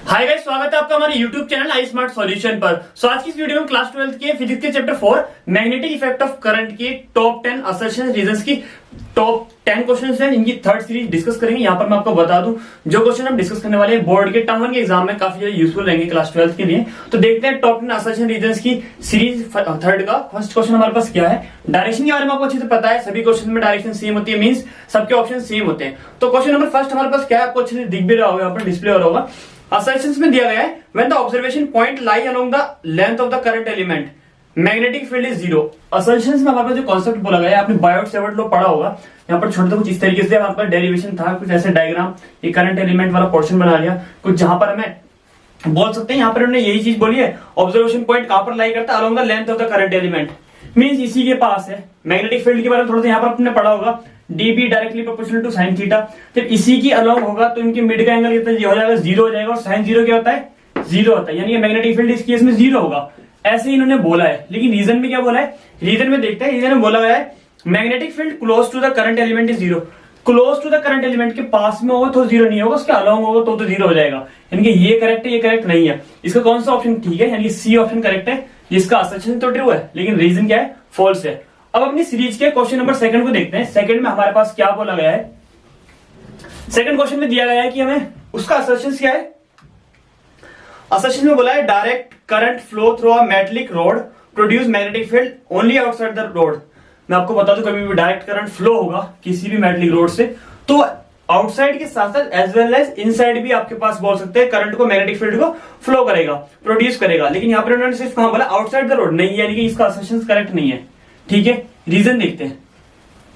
Hi guys, स्वागत है आपका हमारे YouTube चैनल आई स्मार्ट सॉल्यूशन पर। आज की इस वीडियो में क्लास 12 के फिजिक्स के chapter 4 magnetic effect of current की टॉप 10 असर्शन रीजंस की टॉप 10 क्वेश्चंस हैं। इनकी थर्ड सीरीज डिस्कस करेंगे। यहाँ पर मैं आपको बता दूं, जो क्वेश्चन हम डिस्कस करने वाले हैं बोर्ड के टर्म 1 के एग्जाम में काफी ज्यादा यूजफुल रहेंगे क्लास 12 के लिए। तो देखते हैं टॉप 10 असर्शन रीजंस की सीरीज थर्ड का फर्स्ट क्वेश्चन हमारे पास क्या है। डायरेक्शन के बारे में आपको अच्छे से पता है, सभी क्वेश्चन में डायरेक्शन सेम होती है, मींस सबके ऑप्शन सेम होते हैं। तो क्वेश्चन नंबर फर्स्ट हमारे पास क्या है, आपको अच्छे से दिख भी रहा होगा, यहाँ पर डिस्प्ले हो रहा होगा। Assertions में दिया गया है when the observation point lie along the length of the current element magnetic field is zero। Assertions में हमारे पास जो कॉन्सेप्ट बोला गया है, आपने बायोट-सेवर्ट लॉ पढ़ा होगा। यहाँ पर छोटा सा कुछ इस तरीके से हमारे पास डेरिवेशन था, कुछ ऐसे डायग्राम, ये करंट एलिमेंट वाला पोर्शन बना लिया, कुछ जहां पर हमें बोल सकते हैं, यहाँ पर उन्होंने यही चीज बोली है, ऑब्जर्वेशन पॉइंट कहां पर लाई करता है, along the length of the current element, means इसी के पास है। मैग्नेटिक फील्ड के बारे में थोड़ा सा यहाँ पर आपने पढ़ा होगा, dB directly proportional to sin theta. जब इसी की अलोंग होगा तो इनके मिड का एंगल कितना हो जाएगा, जीरो हो जाएगा, और sin जीरो क्या होता है, जीरो होता है, यानी कि मैग्नेटिक फील्ड इस केस में जीरो होगा। ऐसे ही इन्होंने बोला है, लेकिन रीजन में क्या बोला है, रीजन में देखते हैं। रीजन में बोला गया है magnetic field close to the current element is zero. Close to the current element के पास में होगा तो जीरो नहीं होगा, उसके अलोंग होगा तो जीरो हो जाएगा। यानी कि ये करेक्ट है, ये करेक्ट नहीं है। इसका कौन सा ऑप्शन ठीक है, यानी कि सी ऑप्शन करेक्ट है। इसका असर्शन तो ट्रू है, लेकिन रीजन क्या है, फॉल्स है। अब अपनी सीरीज के क्वेश्चन नंबर सेकंड को देखते हैं। सेकंड में हमारे पास क्या बोला गया है। सेकंड क्वेश्चन में दिया गया है कि हमें उसका असर्शन क्या है। असर्शन में बोला है direct current flow through a metallic road produce magnetic field only outside the road. मैं आपको बता दूं, कभी भी डायरेक्ट करंट फ्लो होगा किसी भी मेटलिक रोड से, तो आउटसाइड के साथ साथ एज वेल एज इनसाइड भी आपके पास बोल सकते हैं करंट को, मैग्नेटिक फील्ड को फ्लो करेगा, प्रोड्यूस करेगा। लेकिन यहाँ पर उन्होंने सिर्फ कहां बोला, आउटसाइड द रोड नहीं, यानी कि इसका असर्शन करेक्ट नहीं है। ठीक है, रीजन देखते हैं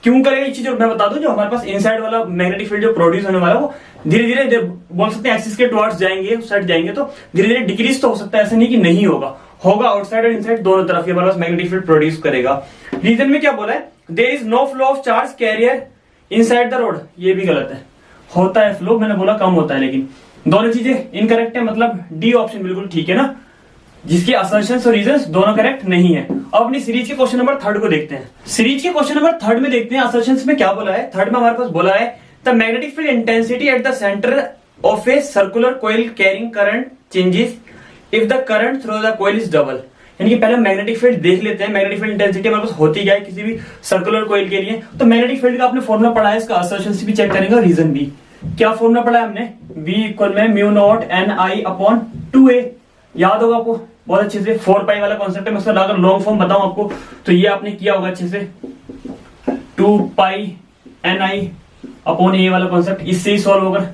क्यों करेगा ये चीज। मैं बता दूं, जो हमारे पास इनसाइड वाला मैग्नेटिक फील्ड जो प्रोड्यूस होने वाला है, वो धीरे धीरे बोल सकते हैं एक्सिस के टुवर्ड्स जाएंगे, उस साइड जाएंगे, तो धीरे धीरे डिक्रीज तो हो सकता है, ऐसा नहीं कि नहीं होगा, होगा। आउटसाइड और इनसाइड दोनों तरफ हमारे पास मैग्नेटिक फील्ड प्रोड्यूस करेगा। रीजन में क्या बोला है, there is no flow of charge carrier inside the rod. ये भी गलत है, होता है फ्लो, मैंने बोला कम होता है, लेकिन दोनों चीजें इनकरेक्ट है, मतलब डी ऑप्शन बिल्कुल ठीक है ना, जिसके असर्शंस और रीजंस दोनों करेक्ट नहीं है। अब अपनी सीरीज के क्वेश्चन नंबर थर्ड को देखते हैं। सीरीज के क्वेश्चन नंबर थर्ड में देखते हैं असर्शंस में क्या बोला है। थर्ड में हमारे पास बोला है the magnetic field intensity at the centre of A circular coil carrying current changes if the current through the coil is double. यानी कि पहले मैग्नेटिक फील्ड देख लेते हैं, मैग्नेटिक फील्ड इंटेंसिटी हमारे पास होती क्या है किसी भी सर्कुलर कॉइल के लिए। तो मैग्नेटिक फील्ड का आपने फॉर्मुला पढ़ा है, इसका असर्शंस भी चेक करेंगे, रीजन भी। क्या फॉर्मुला पढ़ा है हमने, V इक्वल में mu not NI upon 2A, याद होगा आपको बहुत अच्छे से। 4 पाई वाला कॉन्सेप्ट है, मैं उसका अगर लॉन्ग फॉर्म बताऊं आपको तो ये आपने किया होगा अच्छे से। 2 पाई NI अपॉन A वाला कॉन्सेप्ट, इससे ही सॉल्व होगा।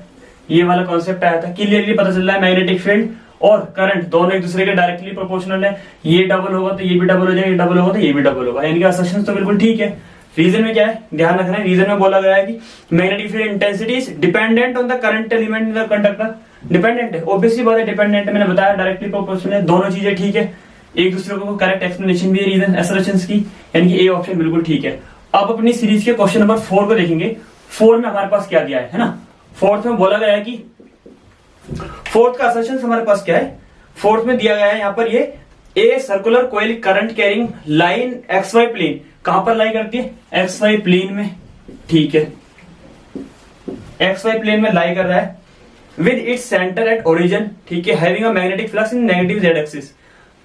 ये वाला कॉन्सेप्ट आया था, क्लियरली पता चल रहा है मैग्नेटिक फील्ड और करंट दोनों एक दूसरे के डायरेक्टली प्रोपोर्शनल है। ये डबल होगा तो ये भी डबल हो जाएगा, ये डबल होगा तो ये भी डबल होगा, यानी कि असर्शन तो बिल्कुल ठीक है। रीजन में क्या है, ध्यान रखना है, रीजन में बोला गया है कि magnetic field intensity is dependent on the current element in the conductor. Dependent है, ऑब्वियसली बात है, डिपेंडेंट है, मैंने बताया डायरेक्टली प्रोपोर्शनल है, दोनों चीजें ठीक है, एक दूसरे को करेक्ट एक्सप्लेनेशन भी है रीजन असर्शंस की, यानी कि ए ऑप्शन बिल्कुल ठीक है। अब अपनी सीरीज के क्वेश्चन नंबर 4 को देखेंगे। 4 में हमारे पास क्या दिया है ना, फोर्थ में बोला गया है कि फोर्थ का असर्शंस हमारे पास क्या है। फोर्थ में दिया गया है यहाँ पर ये a circular coil current carrying line XY plane, कहां पर लाई करती है, XY प्लेन में। ठीक है, XY प्लेन में लाई कर रहा है with its centre at origin. ठीक है, having a magnetic flux in negative Z axis,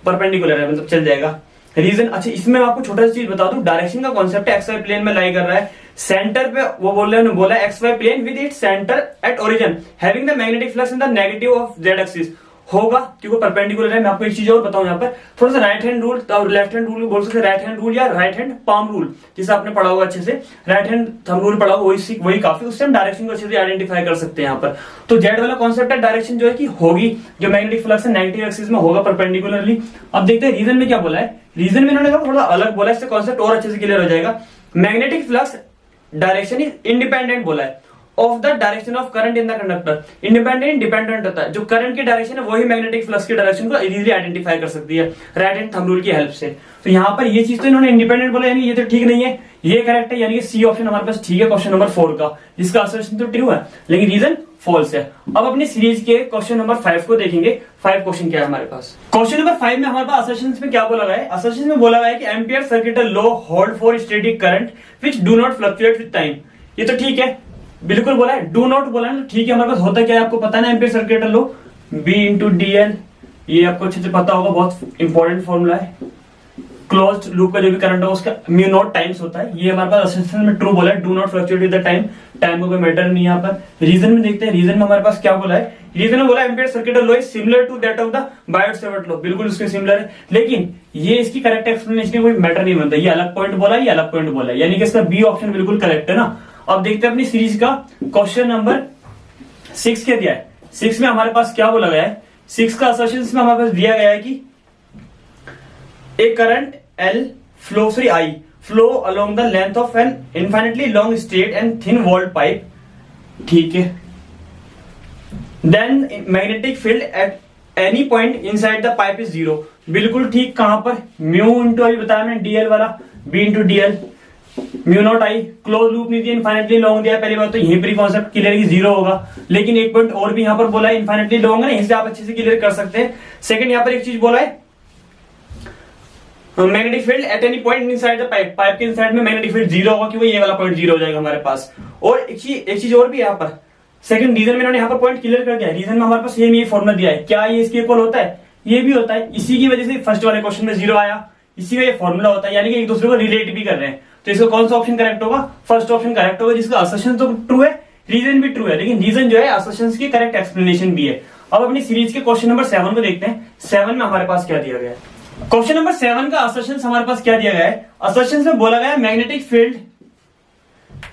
perpendicular है, मतलब चल जाएगा। रीजन, अच्छा इसमें मैं आपको छोटा सा चीज बता दूं, डायरेक्शन का कॉन्सेप्ट है, XY प्लेन में लाई कर रहा है, सेंटर पे वो बोला XY plane with its centre at origin having the magnetic flux in the negative of Z axis होगा, क्योंकि परपेंडिकुलर है। मैं आपको एक चीज और बताऊं यहाँ पर, थोड़ा सा राइट हैंड रूल और लेफ्ट हैंड रूल बोल सकते हैं, राइट हैंड रूल या राइट हैंड पाम रूल, जिसे आपने पढ़ा होगा अच्छे से, राइट हैंड थंब रूल पढ़ा होगा, वही काफी, उससे हम डायरेक्शन को अच्छे से आइडेंटिफाई कर सकते हैं यहाँ पर। तो जेड वाला कॉन्सेप्ट है, डायरेक्शन जो है कि होगी, जो मैग्नेटिक फ्लक्स है नेगेटिव एक्सिस में होगा परपेंडिकुलरली। अब देखते हैं रीजन में क्या बोला है। रीजन में इन्होंने थोड़ा अलग बोला है, इससे कॉन्सेप्ट और अच्छे से क्लियर हो जाएगा। Magnetic flux direction is independent बोला है of the direction of current in the conductor. Independent dependent होता है, जो करंट की डायरेक्शन है वही मैग्नेटिक फ्लक्स की डायरेक्शन को इजीली आइडेंटिफाई कर सकती है राइट हैंड थंब रूल की हेल्प से। तो यहाँ पर ये चीज तो इन्होंने इंडिपेंडेंट बोला, यानी ये तो ठीक नहीं है, ये करेक्ट है, यानी कि सी ऑप्शन हमारे पास ठीक है क्वेश्चन नंबर 4 का, जिसका असर्शन तो ट्रू है लेकिन रीजन फॉल्स है। अब अपनी सीरीज के क्वेश्चन नंबर 5 को देखेंगे। 5 क्वेश्चन क्या है हमारे पास। क्वेश्चन नंबर 5 में हमारे पास असर्शंस में क्या बोला गया है। असर्शंस में बोला गया है कि ampere circuital law hold for static current which do not fluctuate with time. ये तो ठीक है, बिल्कुल बोला है, डू नॉट बोला है, ठीक है। हमारे पास होता क्या है आपको पता है ना, ampere circuital law B into d l, ये आपको अच्छे से पता होगा, बहुत इंपॉर्टेंट फॉर्मूला है। क्लोज्ड लूप का जो भी करंट होगा उसका म्यू नॉट टाइम्स होता है। ये हमारे पास असेंशन में ट्रू बोला है, do not fluctuate with the time, time को कोई मैटर नहीं है यहाँ पर। रीजन में देखते हैं, रीजन में हमारे पास क्या बोला है। रीजन में बोला ampere circuit law is similar to that of the Biot Savart law, बिल्कुल उसके सिमिलर है, लेकिन ये इसकी करेक्ट एक्सप्लेनेशन कोई मैटर नहीं बनता। ये अलग पॉइंट बोला, ये अलग पॉइंट बोला है, यानी कि इसका बी ऑप्शन बिल्कुल करेक्ट है ना। अब देखते हैं अपनी सीरीज का क्वेश्चन नंबर 6 क्या दिया है। 6 में हमारे पास क्या बोला गया है, 6 का असर्शन में हमारे पास दिया गया है कि a current L I flow along the length of an infinitely long straight and thin walled pipe, ठीक है। Then magnetic field at any point inside the pipe is 0, बिल्कुल ठीक। कहां पर, म्यू इंटू अभी बताया मैंने डीएल वाला, B into DL, mu naught I, close loop नहीं दिया, इन्फाइनेटली लॉन्ग दिया। पहली बात तो यहीं पर कॉन्सेप्ट क्लियर की 0 होगा, लेकिन एक पॉइंट और भी यहाँ पर बोला है, इन्फाइनेटली लॉन्ग है ना, इससे आप अच्छे से क्लियर कर सकते हैं। सेकंड यहाँ पर एक चीज बोला है, magnetic field at any point inside the pipe, pipe के इनसाइड में मैग्नेटिक फील्ड 0 होगा, क्योंकि ये वाला पॉइंट 0 हो जाएगा हमारे पास। और एक चीज और भी है यहाँ पर, सेकंड रीजन में इन्होंने यहाँ पर पॉइंट क्लियर कर दिया है। रीजन में हमारे पास ये फॉर्मूला दिया है, क्या ये इसके इक्वल होता है, ये भी होता है। इसी की वजह से फर्स्ट वाले क्वेश्चन में 0 आया, इसी का ये फॉर्मूला होता है, यानी कि एक दूसरे को रिलेट भी कर रहे हैं। तो इसका कौन सा ऑप्शन करेक्ट होगा, फर्स्ट ऑप्शन करेक्ट होगा, जिसका असर्शन तो ट्रू है, रीजन भी ट्रू है, लेकिन रीजन जो है असर्शन की करेक्ट एक्सप्लेनेशन भी है। अब अपनी सीरीज के क्वेश्चन नंबर 7 को देखते हैं। 7 में हमारे पास क्या दिया गया है। क्वेश्चन नंबर 7 का असर्शन हमारे पास क्या दिया गया है। असर्शन में बोला गया है magnetic field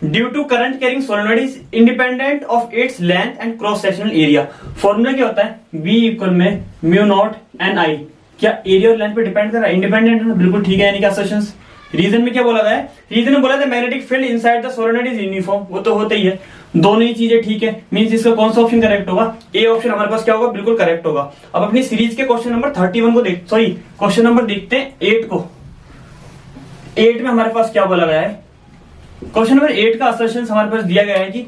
due to current carrying solenoid is independent of its length and cross sectional area. Formula क्या होता है, बी इक्वल में म्यू नॉट एन आई। क्या एरिया और लेंथ पे डिपेंड कर रहा है, इंडिपेंडेंट है, बिल्कुल ठीक है, यानी कि असर्शन। रीजन में क्या बोला गया है, रीजन में बोला था magnetic field inside the solenoid is uniform, वो तो होता ही है, दोनों ही चीजें ठीक है। मींस इसका कौन सा ऑप्शन करेक्ट होगा, ए ऑप्शन हमारे पास क्या होगा, बिल्कुल करेक्ट होगा। अब अपनी सीरीज के क्वेश्चन नंबर 31 को क्वेश्चन नंबर देखते हैं 8 को। 8 में हमारे पास क्या बोला गया है। क्वेश्चन नंबर 8 का असर्शन हमारे पास दिया गया है कि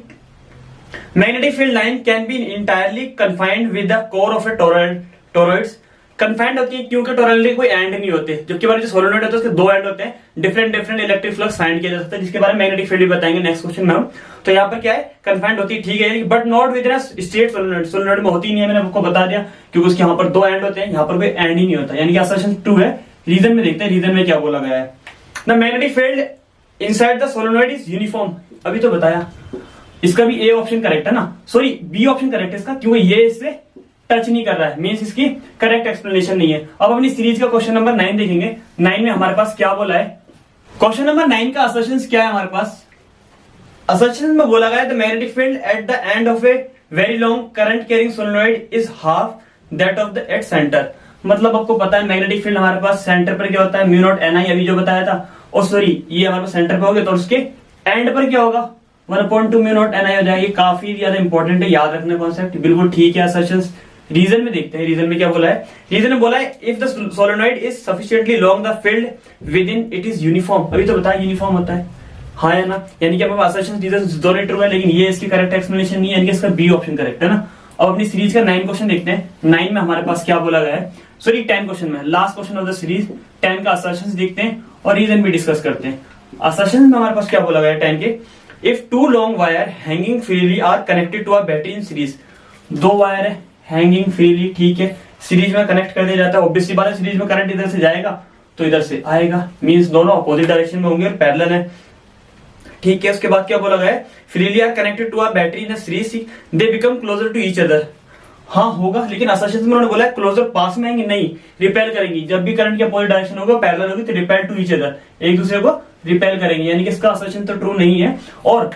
magnetic field line can be entirely confined with the core of a toroids. Confined होती है क्योंकि टोरॉइड के कोई एंड नहीं होते, जबकि हमारे जो सोलेनॉइड होता है उसके 2 एंड होते हैं, डिफरेंट इलेक्ट्रिक फ्लक्स फाइंड किया जा सकता है, जिसके बारे में मैग्नेटिक फील्ड भी बताएंगे नेक्स्ट क्वेश्चन में हम। तो यहाँ पर क्या है, कन्फाइंड होती है, ठीक है, but not with straight solenoid. Solenoid में होती नहीं है, मैंने आपको बता दिया, क्योंकि उसके यहाँ पर 2 एंड होते हैं, यहाँ पर कोई एंड ही नहीं होता, यानी कि असर्शन ट्रू है। रीजन में देखते हैं, रीजन में क्या बोला गया है। The magnetic field inside the solenoid is uniform, अभी तो बताया, इसका भी ए ऑप्शन करेक्ट है ना, सॉरी बी ऑप्शन करेक्ट है इसका, क्योंकि ये इससे टच नहीं कर रहा है, मींस इसकी करेक्ट एक्सप्लेनेशन नहीं है। अब अपनी सीरीज का क्वेश्चन नंबर 9 देखेंगे। 9 में हमारे पास क्या बोला है। क्वेश्चन नंबर 9 का असर्शन क्या है हमारे पास। असर्शन में बोला गया है the magnetic field at the end of a very long current carrying solenoid is half that of the at centre. मतलब आपको पता है मैग्नेटिक फील्ड हमारे पास सेंटर पर क्या होता है, म्यू नॉट एन आई, अभी जो बताया था। और सॉरी ये हमारे पास सेंटर पर हो गया, तो उसके एंड पर क्या होगा, 1/2 म्यू नॉट एन आई हो जाएगा। ये काफी ज्यादा इंपॉर्टेंट है, याद रखना कॉन्सेप्ट, बिल्कुल ठीक है असर्शन। रीजन में देखते हैं, रीजन में क्या बोला है। रीजन में बोला है if the solenoid is sufficiently long the field with in it is uniform. अभी तो बताया यूनिफॉर्म होता है, हाँ है ना, यानी कि असर्शन रीजन दोनों ट्रू है, लेकिन ये इसकी करेक्ट एक्सप्लेनेशन नहीं है, यानी कि इसका बी ऑप्शन करेक्ट है ना। अब अपनी सीरीज का 9 क्वेश्चन देखते हैं। 9 में हमारे पास क्या बोला गया है, सॉरी 10 क्वेश्चन में, last question of the series 10 का असर्शन देखते हैं और रीजन भी डिस्कस करते हैं। असर्शन में हमारे पास क्या बोला गया है 10 के, if 2 long wire hanging freely are connected to a battery in series. 2 wire है हैंगिंग फ्रीली, ठीक है, सीरीज में कनेक्ट कर दिया जाता है। ऑब्वियसली बात है, सीरीज में करंट इधर से जाएगा तो इधर से आएगा, मींस दोनों अपोजिट डायरेक्शन में होंगे और पैरेलल है, ठीक है। उसके बाद क्या बोला गया है, freely are connected to a battery in series they become closer to each other. हाँ होगा, लेकिन असर्शन में उन्होंने बोला है क्लोजर पास में आएंगे, नहीं रिपेल करेंगी। जब भी करंट की अपोजिट डायरेक्शन होगा पैरेलल होगी तो रिपेल टू ईच अदर, एक दूसरे को रिपेल करेंगे, यानी कि इसका असर्शन तो ट्रू नहीं है। और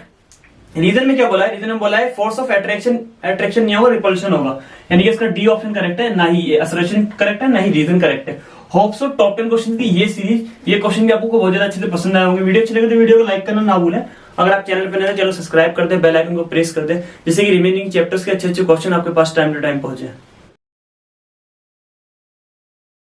रीजन में क्या बोला है, रीजन में बोला है फोर्स ऑफ अट्रैक्शन नहीं होगा, रिपल्शन होगा, यानी कि इसका डी ऑप्शन करेक्ट है, ना ही असर्शन करेक्ट है, ना ही रीजन करेक्ट है। होप सो टॉप 10 क्वेश्चन की ये सीरीज, ये क्वेश्चन भी आपको बहुत ज्यादा अच्छे से पसंद आए होंगे। वीडियो अच्छी लगे तो वीडियो को लाइक करना ना भूलें। अगर आप चैनल पर नए हैं चैनल सब्सक्राइब कर दे, बेल आइकन को प्रेस कर दे, जिससे कि रिमेनिंग चैप्टर्स के अच्छे क्वेश्चन आपके पास टाइम टू टाइम पहुंचे।